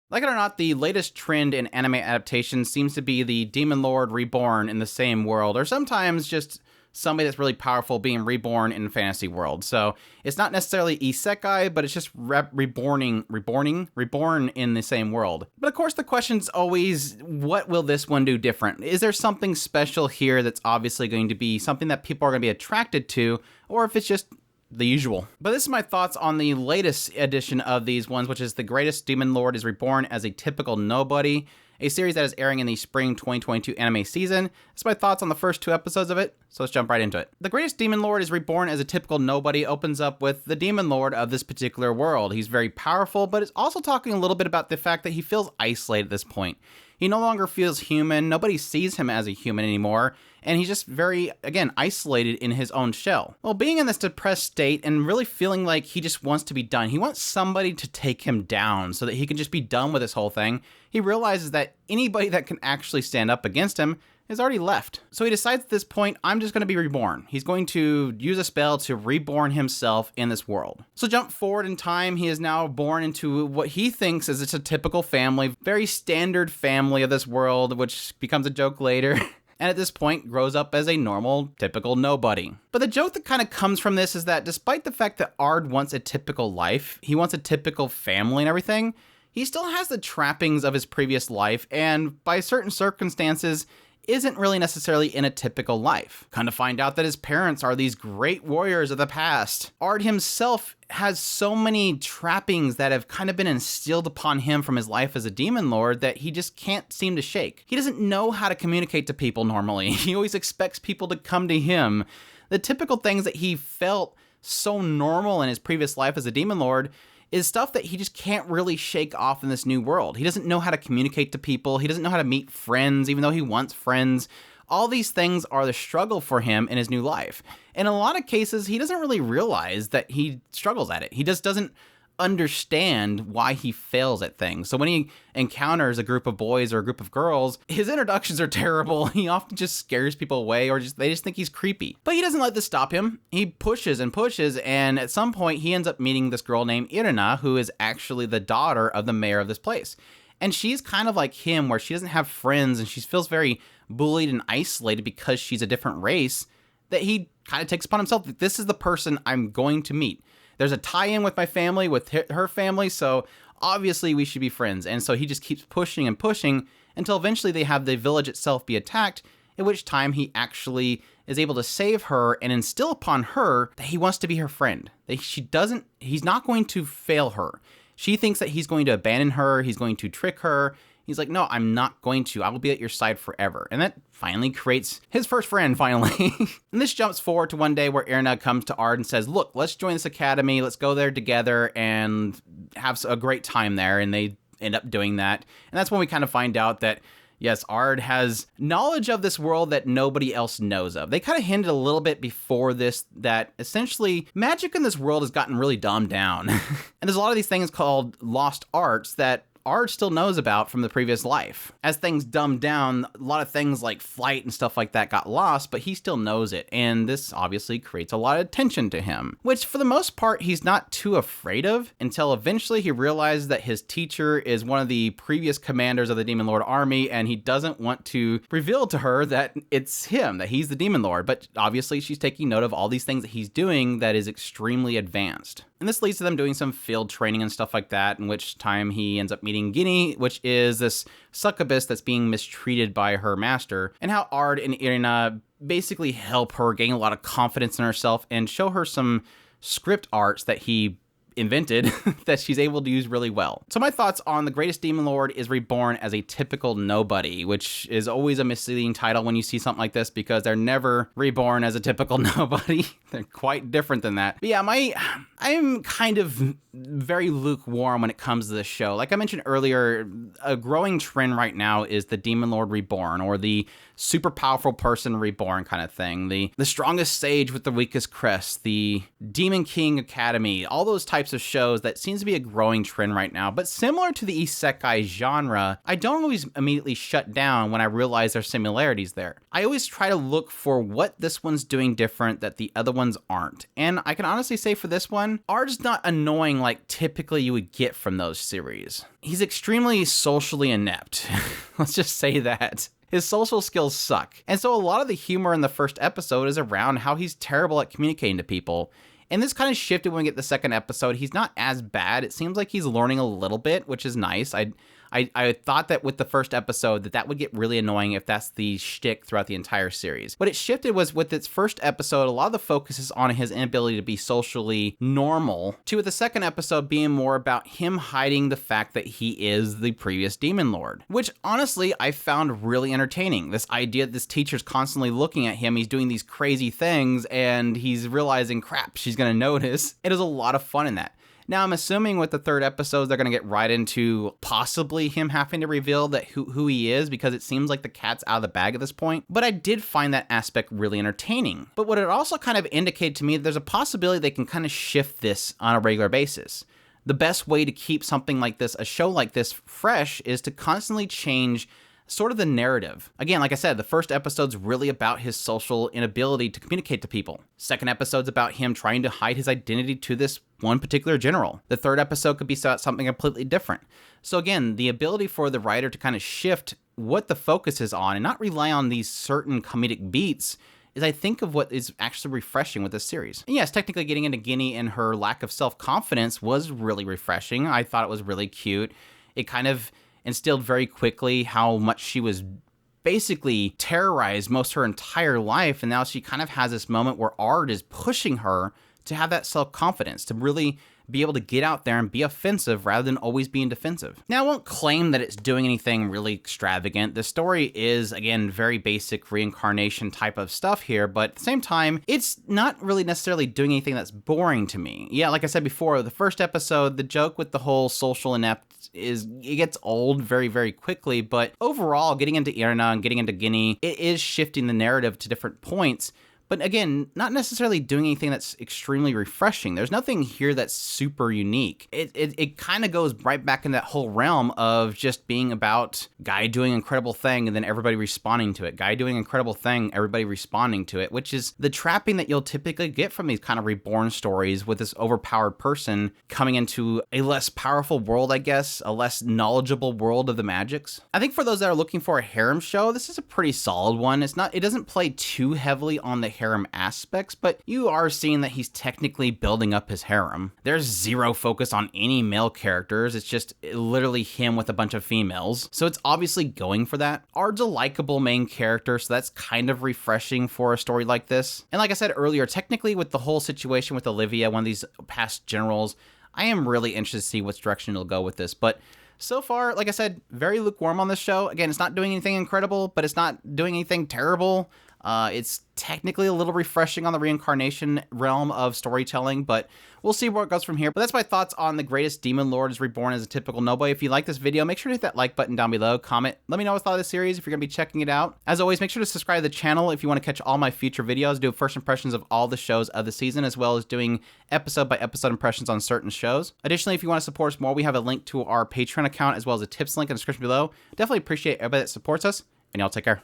Like it or not, the latest trend in anime adaptation seems to be the Demon Lord reborn in the same world, or sometimes just somebody that's really powerful being reborn in a fantasy world. So it's not necessarily isekai, but it's just reborn in the same world. But of course, the question's always, what will this one do different? Is there something special here that's obviously going to be something that people are going to be attracted to, or if it's just the usual? But this is my thoughts on the latest edition of these ones, which is The Greatest Demon Lord is Reborn as a Typical Nobody, a series that is airing in the spring 2022 anime season. This is my thoughts on the first 2 episodes of it, so let's jump right into it. The Greatest Demon Lord is Reborn as a Typical Nobody opens up with the Demon Lord of this particular world. He's very powerful, but is also talking a little bit about the fact that he feels isolated at this point. He no longer feels human, nobody sees him as a human anymore, and he's just very, again, isolated in his own shell. Well, being in this depressed state and really feeling like he just wants to be done, he wants somebody to take him down so that he can just be done with this whole thing. He realizes that anybody that can actually stand up against him has already left. So he decides at this point, I'm just going to be reborn. He's going to use a spell to reborn himself in this world. So jump forward in time, he is now born into what he thinks is a typical family, very standard family of this world, which becomes a joke later. And at this point grows up as a normal, typical nobody. But the joke that kind of comes from this is that despite the fact that Ard wants a typical life, he wants a typical family and everything, he still has the trappings of his previous life, and by certain circumstances, isn't really necessarily in a typical life. Kind of find out that his parents are these great warriors of the past. Ard himself has so many trappings that have kind of been instilled upon him from his life as a demon lord that he just can't seem to shake. He doesn't know how to communicate to people normally. He always expects people to come to him. The typical things that he felt so normal in his previous life as a demon lord is stuff that he just can't really shake off in this new world. He doesn't know how to communicate to people. He doesn't know how to meet friends, even though he wants friends. All these things are the struggle for him in his new life. In a lot of cases, he doesn't really realize that he struggles at it. He just doesn't understand why he fails at things. So when he encounters a group of boys or a group of girls, his introductions are terrible. He often just scares people away, or they just think he's creepy. But he doesn't let this stop him. He pushes and pushes, and at some point he ends up meeting this girl named Irina, who is actually the daughter of the mayor of this place. And she's kind of like him, where she doesn't have friends and she feels very bullied and isolated because she's a different race, that he kind of takes upon himself that this is the person I'm going to meet. There's a tie-in with my family, with her family, so obviously we should be friends. And so he just keeps pushing and pushing until eventually they have the village itself be attacked, at which time he actually is able to save her and instill upon her that he wants to be her friend. That he's not going to fail her. She thinks that he's going to abandon her, he's going to trick her. He's like, no, I'm not going to. I will be at your side forever. And that finally creates his first friend, finally. And this jumps forward to one day where Irina comes to Ard and says, look, let's join this academy. Let's go there together and have a great time there. And they end up doing that. And that's when we kind of find out that, yes, Ard has knowledge of this world that nobody else knows of. They kind of hinted a little bit before this that essentially magic in this world has gotten really dumbed down. And there's a lot of these things called lost arts that Ard still knows about from the previous life. As things dumbed down, a lot of things like flight and stuff like that got lost, but he still knows it, and this obviously creates a lot of tension to him, which for the most part he's not too afraid of until eventually he realizes that his teacher is one of the previous commanders of the Demon Lord army, and he doesn't want to reveal to her that it's him, that he's the Demon Lord, but obviously she's taking note of all these things that he's doing that is extremely advanced. And this leads to them doing some field training and stuff like that, in which time he ends up meeting Guinea, which is this succubus that's being mistreated by her master, and how Ard and Irina basically help her gain a lot of confidence in herself and show her some script arts that he invented that she's able to use really well. So my thoughts on The Greatest Demon Lord is Reborn as a Typical Nobody, which is always a misleading title when you see something like this because they're never reborn as a typical nobody. They're quite different than that. But yeah, I'm kind of very lukewarm when it comes to this show. Like I mentioned earlier, a growing trend right now is the Demon Lord Reborn, or the super powerful person reborn kind of thing. The strongest sage with the weakest crest, the Demon King Academy, all those types types of shows that seems to be a growing trend right now, but similar to the isekai genre, I don't always immediately shut down when I realize there's similarities there. I always try to look for what this one's doing different that the other ones aren't. And I can honestly say for this one, art's not annoying like typically you would get from those series. He's extremely socially inept. Let's just say that. His social skills suck. And so a lot of the humor in the first episode is around how he's terrible at communicating to people. And this kind of shifted when we get the second episode. He's not as bad. It seems like he's learning a little bit, which is nice. I thought that with the first episode that would get really annoying if that's the shtick throughout the entire series. What it shifted was with its first episode, a lot of the focus is on his inability to be socially normal, to with the second episode being more about him hiding the fact that he is the previous demon lord, which honestly I found really entertaining. This idea that this teacher's constantly looking at him, he's doing these crazy things, and he's realizing, crap, she's gonna notice. It is a lot of fun in that. Now, I'm assuming with the third episode, they're going to get right into possibly him having to reveal that who he is, because it seems like the cat's out of the bag at this point. But I did find that aspect really entertaining. But what it also kind of indicated to me, there's a possibility they can kind of shift this on a regular basis. The best way to keep something like this, a show like this, fresh is to constantly change sort of the narrative. Again, like I said, the first episode's really about his social inability to communicate to people. Second episode's about him trying to hide his identity to this one particular general. The third episode could be about something completely different. So again, the ability for the writer to kind of shift what the focus is on and not rely on these certain comedic beats is, I think, of what is actually refreshing with this series. And yes, technically getting into Guinea and her lack of self-confidence was really refreshing. I thought it was really cute. It kind of instilled very quickly how much she was basically terrorized most her entire life, and now she kind of has this moment where art is pushing her to have that self-confidence, to really be able to get out there and be offensive rather than always being defensive. Now, I won't claim that it's doing anything really extravagant. The story is, again, very basic reincarnation type of stuff here, but at the same time, it's not really necessarily doing anything that's boring to me. Yeah, like I said before, the first episode, the joke with the whole social inept it gets old very, very quickly, but overall, getting into Irina and getting into Guinea, it is shifting the narrative to different points. But again, not necessarily doing anything that's extremely refreshing. There's nothing here that's super unique. It kind of goes right back in that whole realm of just being about guy doing an incredible thing and then everybody responding to it. Guy doing an incredible thing, everybody responding to it, which is the trapping that you'll typically get from these kind of reborn stories with this overpowered person coming into a less powerful world, I guess, a less knowledgeable world of the magics. I think for those that are looking for a harem show, this is a pretty solid one. It doesn't play too heavily on the harem aspects, but you are seeing that he's technically building up his harem. There's zero focus on any male characters. It's just literally him with a bunch of females. So it's obviously going for that. Ard's a likable main character, so that's kind of refreshing for a story like this. And like I said earlier, technically with the whole situation with Olivia, one of these past generals, I am really interested to see which direction it'll go with this. But so far, like I said, very lukewarm on this show. Again, it's not doing anything incredible, but it's not doing anything terrible. It's technically a little refreshing on the reincarnation realm of storytelling, but we'll see where it goes from here. But that's my thoughts on The Greatest Demon Lord is Reborn as a Typical Nobody. If you like this video, make sure to hit that like button down below, comment, let me know what you thought of the series if you're going to be checking it out. As always, make sure to subscribe to the channel if you want to catch all my future videos, do first impressions of all the shows of the season, as well as doing episode by episode impressions on certain shows. Additionally, if you want to support us more, we have a link to our Patreon account as well as a tips link in the description below. Definitely appreciate everybody that supports us, and y'all take care.